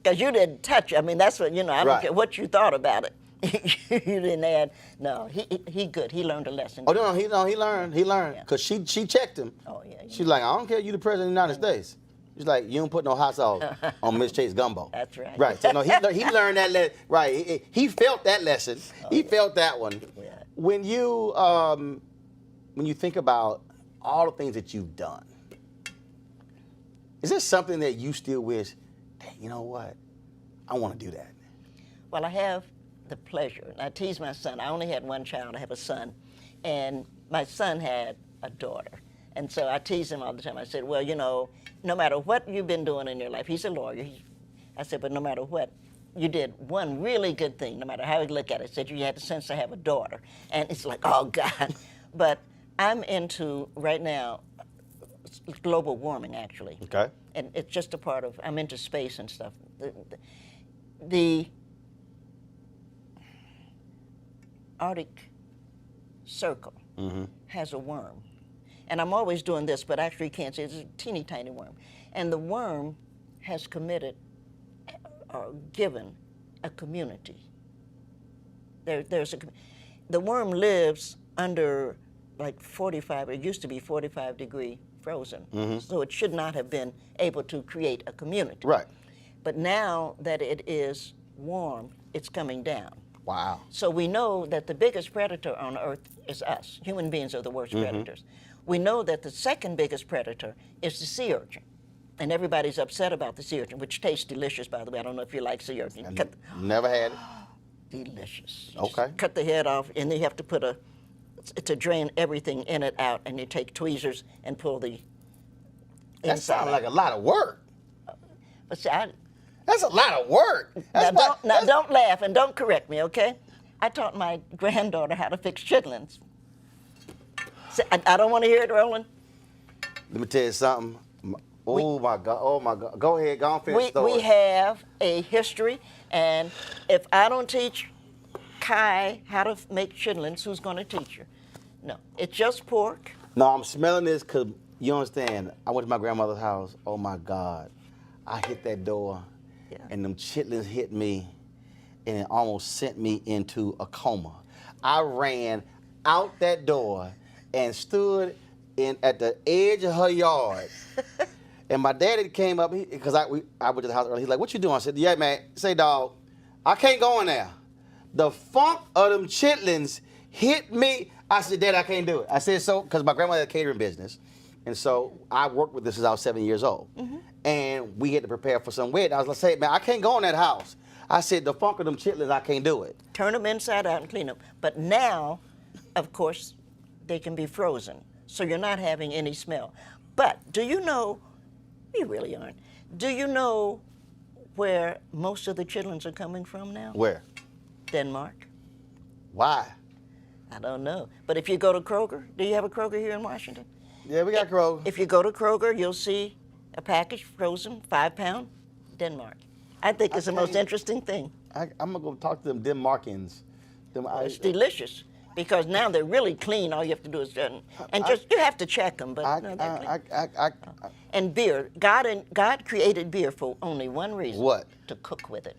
Because you didn't touch it. I mean, that's what, you know, I don't care what you thought about it. You didn't add, no, he good. He learned a lesson. Oh, no, he learned. Yeah. Because she checked him. Oh, yeah. She's like, I don't care, you the president of the United States. She's like, you don't put no hot sauce on Miss Chase gumbo. That's right. Right, so no, he learned that lesson. Right, he felt that lesson. He felt that one. Yeah. When you think about all the things that you've done, is there something that you still wish, dang, you know what, I want to do that? Well, I have the pleasure, and I tease my son. I only had one child. I have a son, and my son had a daughter. And so I tease him all the time. I said, well, you know, no matter what you've been doing in your life, he's a lawyer. I said, but no matter what, you did one really good thing, no matter how you look at it. I said, you had the sense to have a daughter. And it's like, oh, God. But I'm into, right now, global warming, actually. Okay. And it's just a part of, I'm into space and stuff. The Arctic Circle has a worm. And I'm always doing this, but actually you can't see it. It's a teeny tiny worm. And the worm has committed or given a community. The worm lives under like 45, it used to be 45-degree frozen. So it should not have been able to create a community. Right. But now that it is warm, it's coming down. Wow. So we know that the biggest predator on Earth is us. Human beings are the worst predators. We know that the second biggest predator is the sea urchin. And everybody's upset about the sea urchin, which tastes delicious, by the way. I don't know if you like sea urchin. Never had it. Delicious. Okay. Just cut the head off, and then you have to put to drain everything in it out, and you take tweezers and pull the That inside sounds out. like a lot of work. But see, That's a lot of work. don't laugh and don't correct me, okay? I taught my granddaughter how to fix chitlins. See, I don't want to hear it, Roland. Let me tell you something. Oh my God. Go ahead, go on, finish the story. We have a history, and if I don't teach Kai how to make chitlins, who's going to teach her? No, it's just pork. No, I'm smelling this because you understand. I went to my grandmother's house. Oh my God. I hit that door, and them chitlins hit me, and it almost sent me into a coma. I ran out that door and stood at the edge of her yard. And my daddy came up, because I went to the house early. He's like, what you doing? I said, yeah, man. Say, dog, I can't go in there. The funk of them chitlins hit me. I said, Dad, I can't do it. I said, so, because my grandmother had a catering business. And so I worked with this since I was 7 years old. And we had to prepare for some wedding. I was like, say, man, I can't go in that house. I said, the funk of them chitlins, I can't do it. Turn them inside out and clean them. But now, of course, they can be frozen. So you're not having any smell. But do you know, you really aren't, do you know where most of the chitlins are coming from now? Where? Denmark. Why? I don't know. But if you go to Kroger, do you have a Kroger here in Washington? Yeah, we got Kroger. If you go to Kroger, you'll see a package frozen, 5-pound, Denmark. I think it's the most interesting thing. I'm going to go talk to them Denmarkians. It's delicious. Because now they're really clean. All you have to do is you have to check them. But no, they're clean. And beer. God created beer for only one reason. What? To cook with it.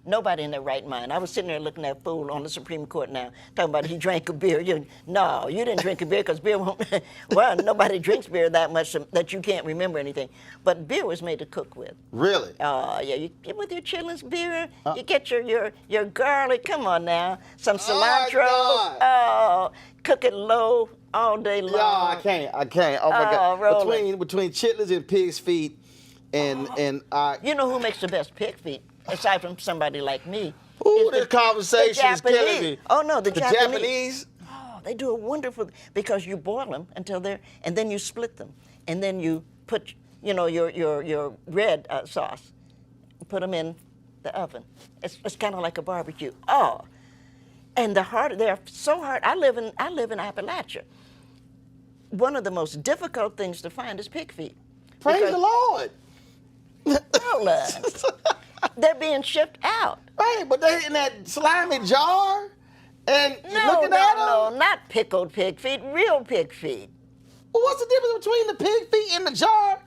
Nobody in their right mind. I was sitting there looking at that fool on the Supreme Court now, talking about he drank a beer. No, you didn't drink a beer because beer won't. Well, nobody drinks beer that much that you can't remember anything. But beer was made to cook with. Really? Oh, yeah. You get with your chitlins beer, you get your garlic. Come on now. Some cilantro. Oh, cook it low all day long. No, I can't. Oh, my God. Roland. Between chitlins and pig's feet and You know who makes the best pig feet? Aside from somebody like me. Ooh, this conversation is killing me. Oh, no, the Japanese? Oh, they do a wonderful, because you boil them until and then you split them. And then you put, your red sauce, put them in the oven. It's kind of like a barbecue. Oh, And they're so hard. I live in Appalachia. One of the most difficult things to find is pig feet. Praise the Lord. Roland, they're being shipped out. Right, but they in that slimy jar and No, looking at them. no, not pickled pig feet, real pig feet. Well, what's the difference between the pig feet in the jar?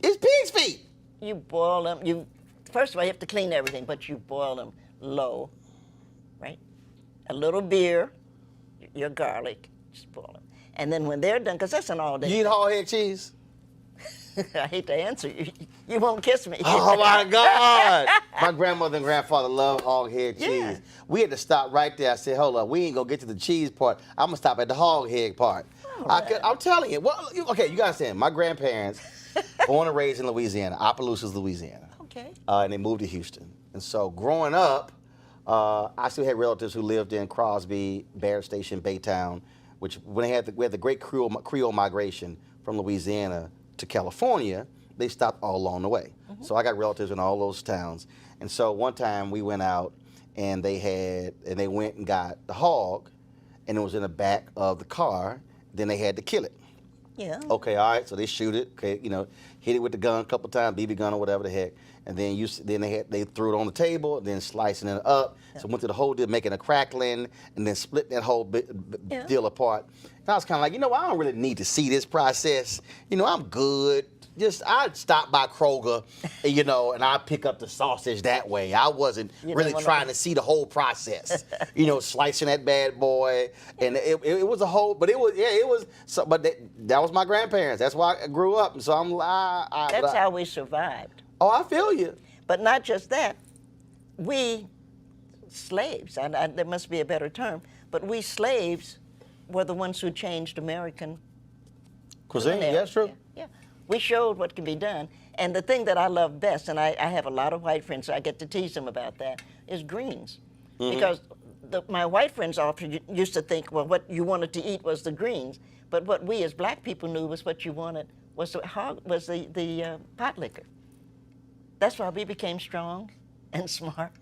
It's pig's feet. You boil them. First of all, you have to clean everything, but you boil them low, right? A little beer, your garlic, just boil them. And then when they're done, because that's an all-day. You eat hog head cheese? I hate to answer you. You won't kiss me. Oh my God! My grandmother and grandfather loved hog head cheese. Yeah. We had to stop right there. I said, "Hold up, we ain't gonna get to the cheese part. I'm gonna stop at the hog head part." I'm telling you. Well, okay, you gotta understand. My grandparents, born and raised in Louisiana, Opelousas, Louisiana. Okay. And they moved to Houston. And so growing up, I still had relatives who lived in Crosby, Barrett Station, Baytown, which when we had the great Creole migration from Louisiana to California, they stopped all along the way. So I got relatives in all those towns. And so one time we went out and they went and got the hog, and it was in the back of the car. Then they had to kill it. Yeah. Okay, all right. So they shoot it. Okay, hit it with the gun a couple times, BB gun or whatever the heck, and then they threw it on the table, then slicing it up. Yeah. So went through the whole deal, making a crackling, and then split that whole deal apart. And I was kind of like, I don't really need to see this process. I'm good. I'd stop by Kroger, and I'd pick up the sausage that way. I wasn't really trying to see the whole process. Slicing that bad boy, and it was a whole. But it was. So, but that was my grandparents. That's why I grew up, and so I'm. That's how we survived. Oh, I feel you. But not just that, we slaves. There must be a better term. But we slaves were the ones who changed American cuisine. Yeah, that's true. Yeah. We showed what can be done. And the thing that I love best, and I have a lot of white friends, so I get to tease them about that, is greens. Mm-hmm. Because my white friends often used to think, well, what you wanted to eat was the greens. But what we as black people knew was what you wanted was the pot liquor. That's why we became strong and smart.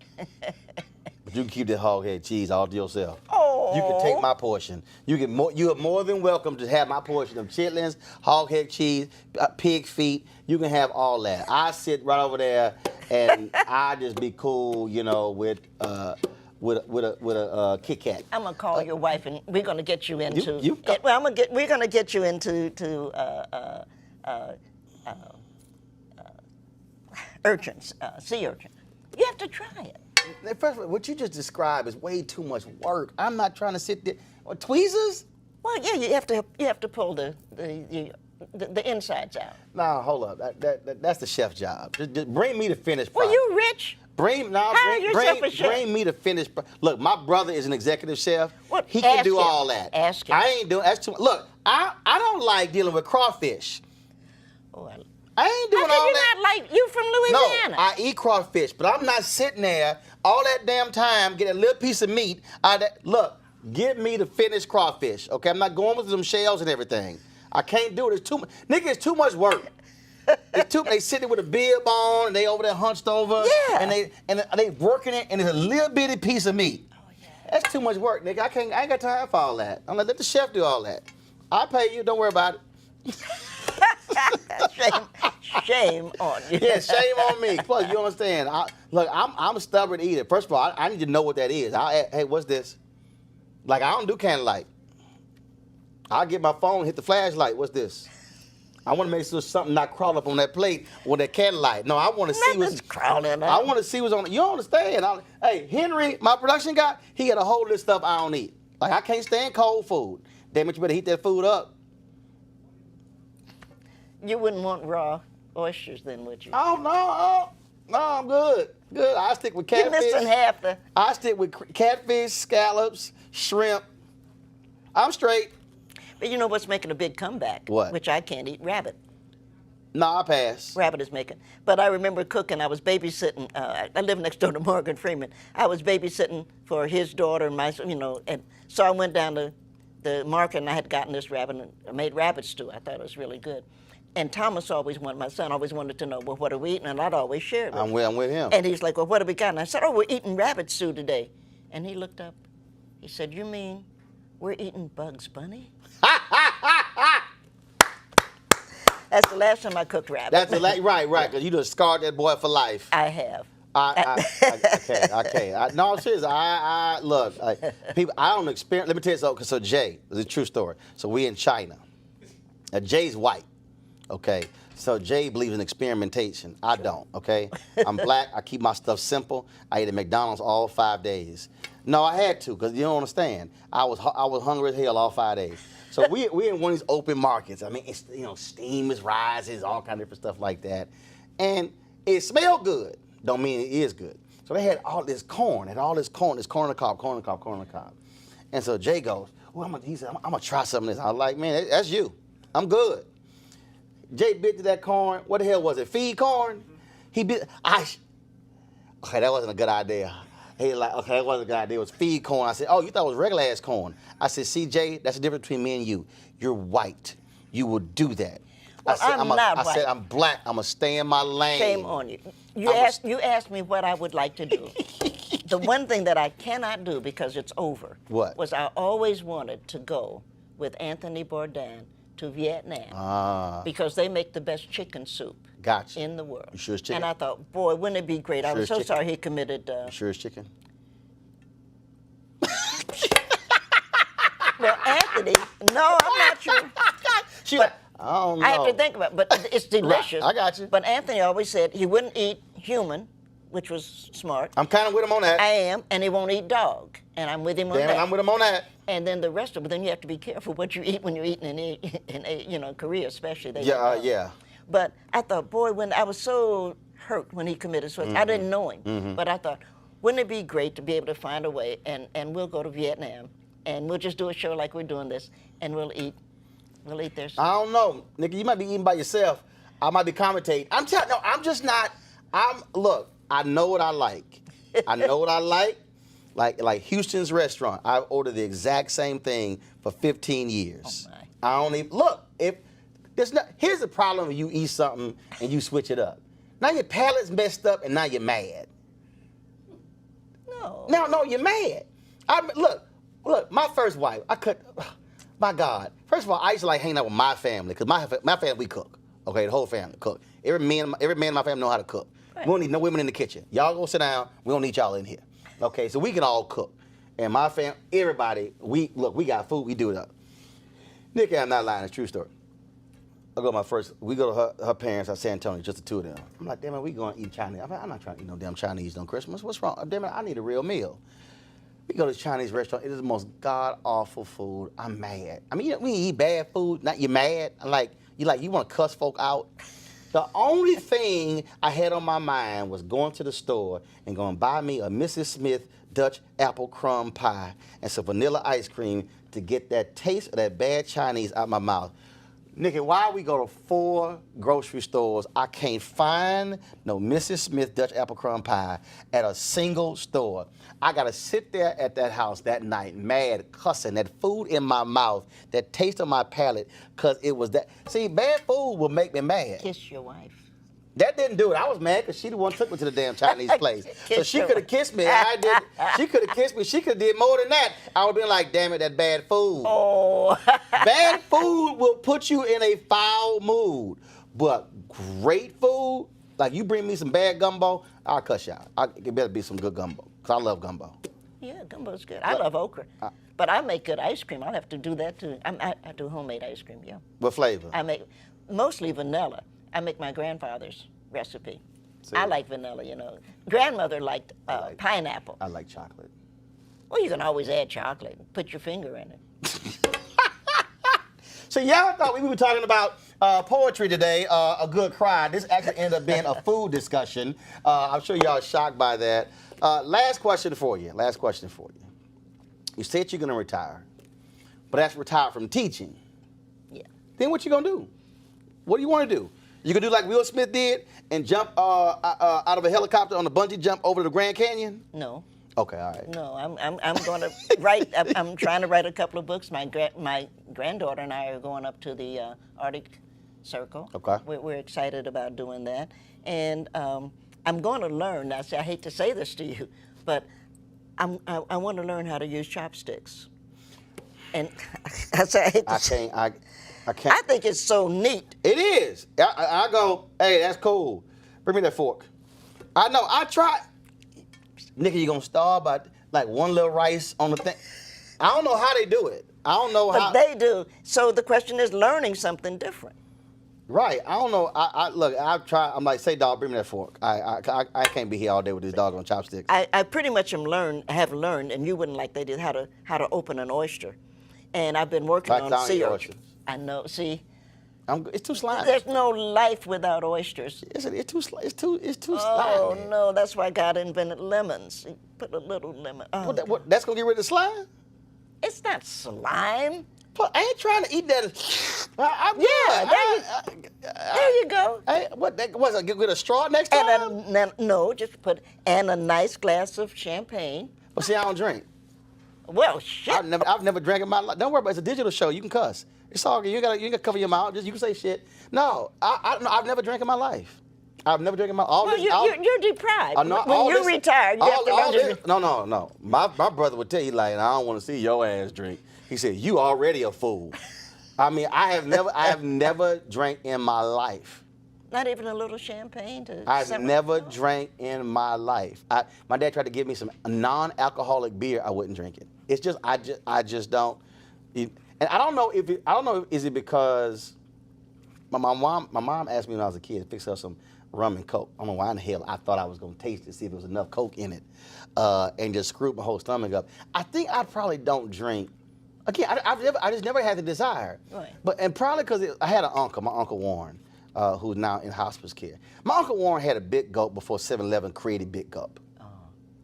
But you can keep that hog head cheese all to yourself. Oh. You can take my portion. You are more than welcome to have my portion of chitlins, hog head cheese, pig feet. You can have all that. I sit right over there and I just be cool, with a Kit Kat. I'm gonna call your wife and we're gonna get you into. We're gonna get you into urchins, sea urchin. You have to try it. First of all, what you just described is way too much work. I'm not trying to sit there. Tweezers? Well, yeah, you have to pull the insides out. No, hold up. That's the chef's job. Just bring me the finished Well, product. you rich? Bring me the finished. Look, my brother is an executive chef. What? He can do all that. Ask him. I ain't doing. That's too much. Look, I don't like dealing with crawfish. Oh, I ain't doing all that. How can you not like? You from Louisiana? No, I eat crawfish, but I'm not sitting there all that damn time getting a little piece of meat out of that. Look, give me the finished crawfish, okay? I'm not going with them shells and everything. I can't do it. It's too much. Nigga, it's too much work. They sitting with a bib on, and they over there hunched over. Yeah. And they working it, and it's a little bitty piece of meat. Oh, yeah. That's too much work, nigga. I ain't got time for all that. I'm like, let the chef do all that. I'll pay you. Don't worry about it. Shame on you. Yeah, shame on me. Plus, you understand. I'm a stubborn eater. First of all, I need to know what that is. Hey, what's this? Like, I don't do candlelight. I'll get my phone, hit the flashlight. What's this? I want to make sure something not crawl up on that plate with that candlelight. No, I want to see what's crawling up. I want to see what's on it. You don't understand. Hey, Henry, my production guy, he got a whole list of stuff I don't eat. Like, I can't stand cold food. Damn it, you better heat that food up. You wouldn't want raw oysters then, would you? Oh, no, I'm good. Good. I stick with catfish. You're missing half the... I stick with catfish, scallops, shrimp. I'm straight. But you know what's making a big comeback? What? Which I can't eat? Rabbit. No, I pass. Rabbit is making. But I remember cooking. I was babysitting. I live next door to Morgan Freeman. I was babysitting for his daughter and my, and so I went down to the market and I had gotten this rabbit and I made rabbit stew. I thought it was really good. And Thomas my son always wanted to know, well, what are we eating? And I'd always share it with him. I'm with him. And he's like, well, what have we got? And I said, oh, we're eating rabbit stew today. And he looked up. He said, "You mean we're eating Bugs Bunny?" That's the last time I cooked rabbit. That's right, because you just scarred that boy for life. I have. I can't. No, seriously. Look. People, I don't experience. Let me tell you something. So Jay, it's a true story. So we in China. Now Jay's white. Okay. So Jay believes in experimentation. I don't. Okay. I'm black. I keep my stuff simple. I eat at McDonald's all 5 days. No, I had to, because you don't understand. I was hungry as hell all 5 days. So we in one of these open markets. I mean, it's, steam is rising, all kind of different stuff like that, and it smelled good. Don't mean it is good. So they had all this corn, this corn on the cob. And so Jay goes, he said, I'm gonna try some of this. I was like, man, that's you. I'm good. Jay bit to that corn. What the hell was it? Feed corn? He bit. Okay, that wasn't a good idea. He was like, okay, that wasn't a good idea. It was feed corn. I said, oh, you thought it was regular ass corn. I said, see, Jay, that's the difference between me and you. You're white. You will do that. Well, I'm not white. I said, I'm black. I'm going to stay in my lane. Shame on you. You asked me what I would like to do. The one thing that I cannot do because it's over was I always wanted to go with Anthony Bourdain to Vietnam because they make the best chicken soup in the world. You sure it's chicken? And I thought, boy, wouldn't it be great? I was so sorry he committed. You sure it's chicken? Well, Anthony, no, I'm not sure. I don't know. I have to think about it, but it's delicious. Right, I got you. But Anthony always said he wouldn't eat human, which was smart. I'm kind of with him on that. I am, and he won't eat dog, and I'm with him on that. I'm with him on that. And then the rest of it, then you have to be careful what you eat when you're eating in Korea, especially. Yeah. But I thought, boy, when I was so hurt when he committed suicide, I didn't know him, but I thought, wouldn't it be great to be able to find a way, and we'll go to Vietnam, and we'll just do a show like we're doing this, and we'll eat their stuff. I don't know, Nikki. You might be eating by yourself. I might be commentating. I'm just not. Look. I know what I like. I know what I like. Like Houston's restaurant. I ordered the exact same thing for 15 years. Oh my. I don't even look. Here's the problem when you eat something and you switch it up. Now your palate's messed up and now you're mad. No, you're mad. Look. My first wife. My God. First of all, I used to like hanging out with my family because my family we cook. Okay, the whole family cook. Every man in my family know how to cook. Right. We don't need no women in the kitchen. Y'all go sit down. We don't need y'all in here. Okay, so we can all cook. And my family, everybody, we got food. We do it up. Nikki, I'm not lying. It's a true story. We go to her parents at San Antonio, just the two of them. I'm like, damn it, we going to eat Chinese. I'm not trying to eat no damn Chinese on Christmas. What's wrong? Damn it, I need a real meal. We go to this Chinese restaurant. It is the most god-awful food. I'm mad. I mean, we eat bad food. Not you mad. You want to cuss folk out. The only thing I had on my mind was going to the store and going to buy me a Mrs. Smith Dutch apple crumb pie and some vanilla ice cream to get that taste of that bad Chinese out my mouth. Nikki, why we go to 4 grocery stores, I can't find no Mrs. Smith Dutch apple crumb pie at a single store. I got to sit there at that house that night, mad, cussing, that food in my mouth, that taste on my palate, because it was that. See, bad food will make me mad. Kiss your wife. That didn't do it. I was mad because she the one took me to the damn Chinese place. So she could have kissed me. I did. She could have kissed me. She could have did more than that. I would have been like, damn it, that bad food. Oh. Bad food will put you in a foul mood. But great food, like you bring me some bad gumbo, I'll cuss you out. It better be some good gumbo, because I love gumbo. Yeah, gumbo's good. I love okra. But I make good ice cream. I'll have to do that too. I do homemade ice cream, yeah. What flavor? I make mostly vanilla. I make my grandfather's recipe. See? I like vanilla, Grandmother liked pineapple. I like chocolate. Well, you can always add chocolate. Put your finger in it. So y'all thought we were talking about poetry today, a good cry. This actually ended up being a food discussion. I'm sure y'all are shocked by that. Last question for you. You said you're going to retire, but that's retire from teaching. Yeah. Then what you going to do? What do you want to do? You can do like Will Smith did and jump out of a helicopter on a bungee jump over the Grand Canyon? No. Okay, all right. No, I'm going to write. I'm trying to write a couple of books. My granddaughter and I are going up to the Arctic Circle. Okay. We're excited about doing that, and I'm going to learn. Now, see, I hate to say this to you, but I want to learn how to use chopsticks. And I say, I hate to I say- can't. I can't. I think it's so neat. It is. I go, hey, that's cool. Bring me that fork. I know. I try. Nikki, you gonna starve by like one little rice on the thing? I don't know how they do it. I don't know how. But they do. So the question is learning something different. Right. I don't know. I look. I've tried. I'm like, say, dog, bring me that fork. I can't be here all day with this dog on chopsticks. I pretty much have learned, and you wouldn't like they did, how to open an oyster. And I've been working Like on down sea your oysters. I know. See, It's too slimy. there's no life without oysters. It's too slimy. Oh no, that's why God invented lemons. He put a little lemon. Oh, What, that's gonna get rid of the slime? it's not slime. But I ain't trying to eat that. I'm Yeah, there you go. What's it? Get with a straw next time? No, just put and a nice glass of champagne. But see, I don't drink. Well, shit. I've never drank in my life. Don't worry about it. It's a digital show. You can cuss. It's all good. You ain't gotta cover your mouth. You can say shit. No, I've never drank in my life. I've never drank in my life. Well, you're deprived. When you retire, you have to learn to drink. No. My brother would tell you, like, I don't want to see your ass drink. He said, you already a fool. I mean, I have never drank in my life. Not even a little champagne to. I've never drank in my life. My dad tried to give me some non-alcoholic beer. I wouldn't drink it. It's just I just don't. And I don't know is it because my mom asked me when I was a kid to fix up some rum and Coke. I don't know why in the hell I thought I was gonna taste it, see if there was enough Coke in it, and just screwed my whole stomach up. I think I probably don't drink. Again, I just never had the desire. Right. And probably because I had an uncle, my Uncle Warren, who's now in hospice care. My Uncle Warren had a Big Gulp before 7-Eleven created Big Gulp. Oh.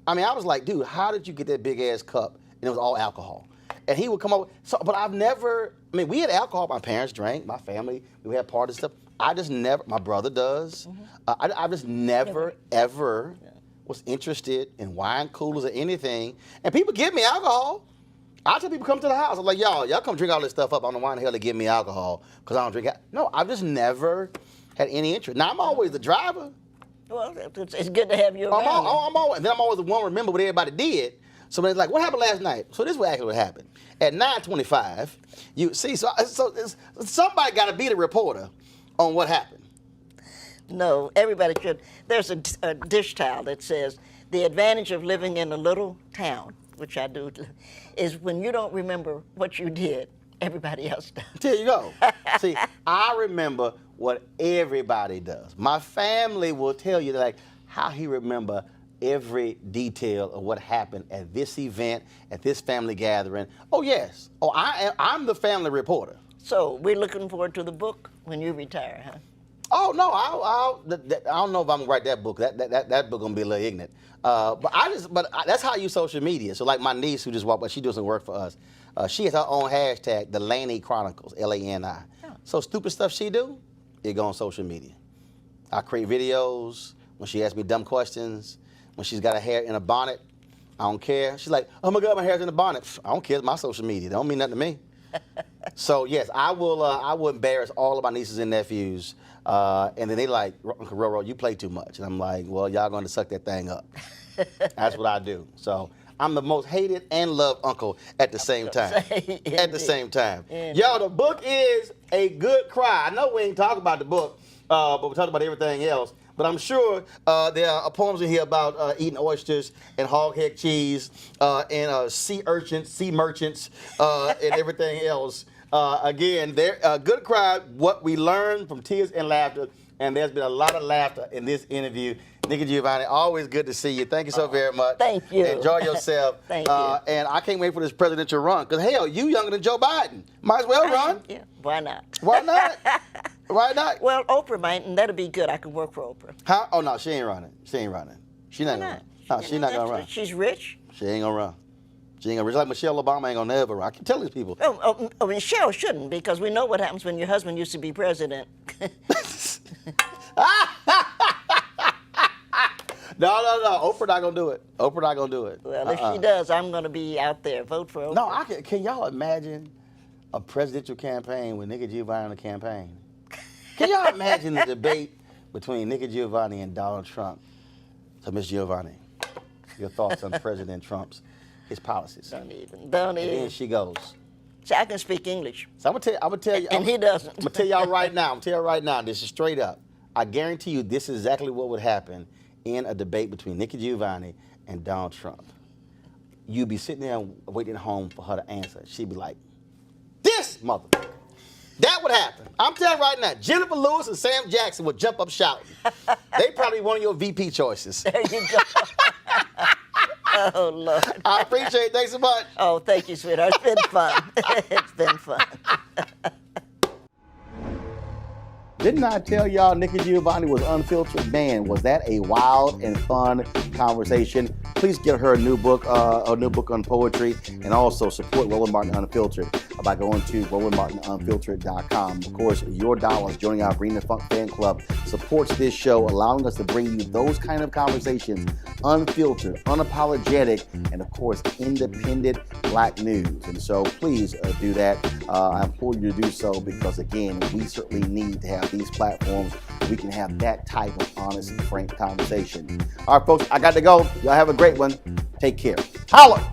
I mean, I was like, dude, how did you get that big ass cup? And it was all alcohol. And he would come up. But I've never. I mean, we had alcohol. My parents drank. My family. We had parties and stuff. I just never. My brother does. Mm-hmm. I just never ever was interested in wine coolers or anything. And people give me alcohol. I tell people come to the house. I'm like, y'all come drink all this stuff up. I don't know why in the hell they give me alcohol because I don't drink. No, I've just never had any interest. Now I'm always the driver. Well, it's good to have you around. I'm always the one to remember what everybody did. So when it's like, what happened last night? So this is what actually happened. At 9:25, you see, so somebody got to be the reporter on what happened. No, everybody should. There's a dish towel that says, the advantage of living in a little town, which I do, is when you don't remember what you did, everybody else does. There you go. See, I remember what everybody does. My family will tell you like how he remember every detail of what happened at this event, at this family gathering. Oh yes. Oh, I'm the family reporter. So we're looking forward to the book when you retire, huh? Oh no, I don't know if I'm gonna write that book. That book gonna be a little ignorant. But that's how I use social media. So like my niece who just walked by, she does some work for us. She has her own hashtag, the Laney Chronicles, LANI. Oh. So stupid stuff she do, it go on social media. I create videos when she asks me dumb questions. When she's got her hair in a bonnet, I don't care. She's like, oh my God, my hair's in a bonnet. I don't care. It's my social media. It don't mean nothing to me. So yes, I will embarrass all of my nieces and nephews. And then they like, Uncle Roro, you play too much. And I'm like, well, y'all going to suck that thing up. That's what I do. So I'm the most hated and loved uncle at the same time. At the same time. Yo, the book is A Good Cry. I know we ain't talking about the book, but we're talking about everything else. But I'm sure there are poems in here about eating oysters and hoghead cheese and sea urchins, sea merchants, and everything else. Again, Good Cry, what we learned from tears and laughter. And there's been a lot of laughter in this interview. Nikki Giovanni, always good to see you. Thank you so very much. Thank you. Enjoy yourself. Thank you. And I can't wait for this presidential run. Because, hell, you younger than Joe Biden. Might as well run. Yeah, why not? Why not? Why not? Well, Oprah might, and that'll be good. I could work for Oprah. Huh? Oh, no, she ain't running. She ain't running. She not going to run. No, she's not going to run. She's rich. She ain't going to run. She ain't going to run. Just like Michelle Obama ain't going to never run. I can tell these people. Oh, Michelle shouldn't, because we know what happens when your husband used to be president. No. Oprah not going to do it. Oprah not going to do it. Well, if she does, I'm going to be out there. Vote for Oprah. No, can y'all imagine a presidential campaign with Nikki Giovanni on the campaign? Can y'all imagine the debate between Nikki Giovanni and Donald Trump? So, Miss Giovanni, your thoughts on President Trump's his policies. Don't even. And then she goes. See, I can speak English. So I'm gonna tell you. And he doesn't. I'm gonna tell y'all right now. This is straight up. I guarantee you, this is exactly what would happen in a debate between Nikki Giovanni and Donald Trump. You'd be sitting there waiting at home for her to answer. She'd be like, "This motherfucker." That would happen. I'm telling you right now. Jennifer Lewis and Sam Jackson would jump up shouting. They probably one of your VP choices. There you go. Oh, Lord. I appreciate it. Thanks so much. Oh, thank you, sweetheart. It's been fun. It's been fun. Didn't I tell y'all Nikki Giovanni was unfiltered? Man, was that a wild and fun conversation. Please get her a new book on poetry, and also support Roland Martin Unfiltered by going to RolandMartinUnfiltered.com. Of course, your dollars joining our Bring the Funk fan club supports this show, allowing us to bring you those kind of conversations, unfiltered, unapologetic, and of course, independent Black news. And so please do that. I implore you to do so because, again, we certainly need to have these platforms. We can have that type of honest and frank conversation. All right, folks, I got to go. Y'all have a great one. Take care. Holla!